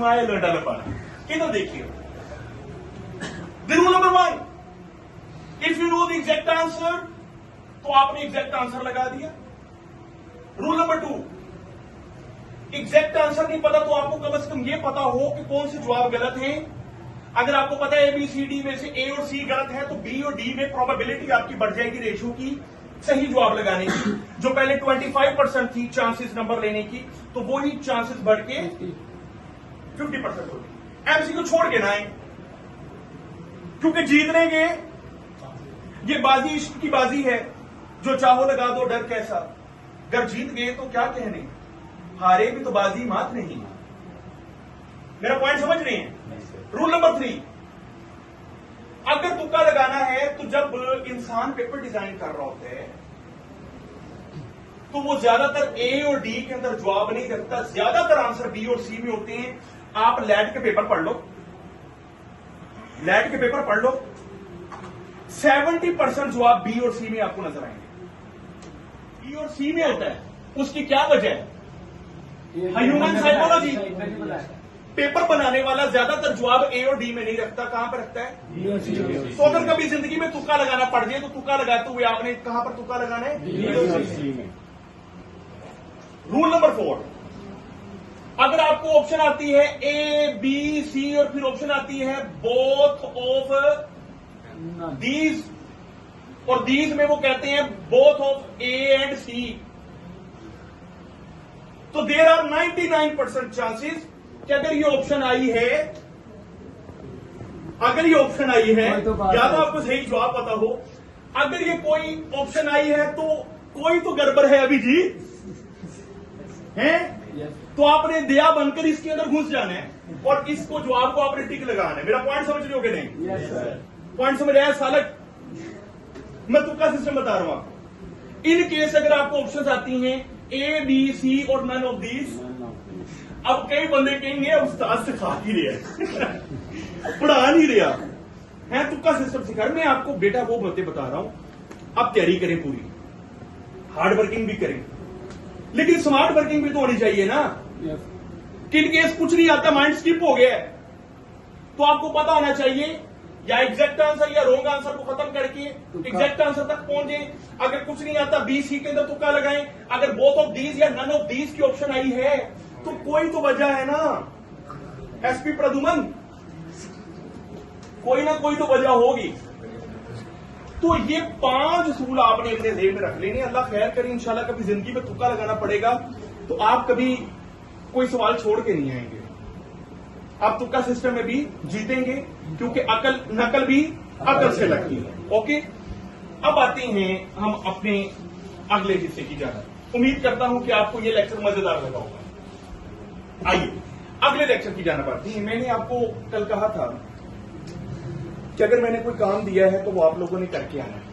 Smile developer. इधर देखिए, the rule number 1, if you know the exact answer तो आपने एग्जैक्ट आंसर लगा दिया। रूल नंबर 2, एग्जैक्ट आंसर नहीं पता तो आपको कम से कम यह पता हो कि कौन से जवाब गलत हैं। अगर आपको पता है ABCD में से A और C गलत है तो B और D में प्रोबेबिलिटी आपकी बढ़ जाएगी रेशियो की सही जवाब लगाने की। जो पहले 25% थी चांसेस नंबर लेने की, तो वो ही चांसेस बढ़ के 50% होगी। MC को छोड़ के ना आए, क्योंकि जीतने के ये बाजी इश्क की बाजी है, जो चाहो लगा दो डर कैसा। अगर जीत गए तो क्या कहने, हारे भी तो बाजी मात नहीं। मेरा पॉइंट समझ रहे हैं? रूल नंबर 3, अगर तुक्का लगाना है तो जब इंसान पेपर डिजाइन कर रहा होता है तो वो ज्यादातर A और D के अंदर जवाब नहीं रखता, ज्यादातर आंसर B और C में होते हैं। आप लैट के पेपर पढ़ लो, लैट के पेपर पढ़ लो, 70% जवाब B और C में आपको नजर आएंगे। B और C में होता है, उसकी क्या वजह है? Human psychology. पेपर बनाने वाला ज्यादातर जवाब A और D में नहीं रखता, कहां पर रखता है? तो अगर कभी जिंदगी में तुक्का लगाना पड़ जाए तो तुक्का लगाते हुए आपने कहां पर तुक्का लगाना है? B और C में। रूल नंबर 4, अगर आपको ऑप्शन आती है A, B, C और फिर ऑप्शन आती है बोथ ऑफ दीज, और दीज में वो कहते हैं both of A and C, तो देयर आर 99% चांसेस कि अगर ये ऑप्शन आई है, अगर ये ऑप्शन आई है, या तो आपको सही जवाब पता हो, अगर ये कोई ऑप्शन आई है तो कोई तो गड़बड़ है अभी जी हैं? तो आपने दया बनकर इसके अंदर घुस जाना है और इसको जवाब को आपने टिक लगाना है। मेरा पॉइंट समझ रहे हो कि नहीं? पॉइंट समझ आया? सालक मैं तुक्का सिस्टम बता रहा हूं आपको। इन केस अगर आपको ऑप्शंस आती हैं A, B, C और नन ऑफ दीज, अब कई बंदे कहेंगे उस्ताद सिखा ही रहा पढ़ा नहीं रहा है, तुक्का सिस्टम सिखा। मैं आपको बेटा वो बातें बता रहा हूं, अब तैयारी करें पूरी, हार्ड वर्किंग भी करें, लेकिन स्मार्ट वर्किंग भी तो होनी चाहिए ना। किन केस कुछ नहीं आता, माइंड स्किप हो गया है, तो आपको पता होना चाहिए या एग्जैक्ट आंसर या रॉन्ग आंसर को खत्म करके एग्जैक्ट आंसर तक पहुंचे। अगर कुछ नहीं आता B, C के अंदर तुक्का लगाएं। अगर बोथ ऑफ दीज या नन ऑफ दीज की ऑप्शन आई है तो कोई तो वजह है ना SP प्रदुमन, कोई ना कोई तो वजह होगी। तो ये 5 असूल आपने अपने जेब में रख लेने। अल्लाह खैर करे, इंशाल्लाह कभी जिंदगी में तुक्का लगाना पड़ेगा तो आप कभी कोई सवाल छोड़ के नहीं आएंगे, आप तुक्का सिस्टम में भी जीतेंगे, क्योंकि अकल नकल भी अकल से लगती है। ओके, अब आते हैं हम अपने अगले हिस्से की जानब। उम्मीद करता हूं कि आपको यह लेक्चर मजेदार लगा होगा। आइए अगले लेक्चर की जानब आते हैं। मैंने आपको कल कहा था कि अगर मैंने कोई काम दिया है तो वो आप लोगों ने करके आना है।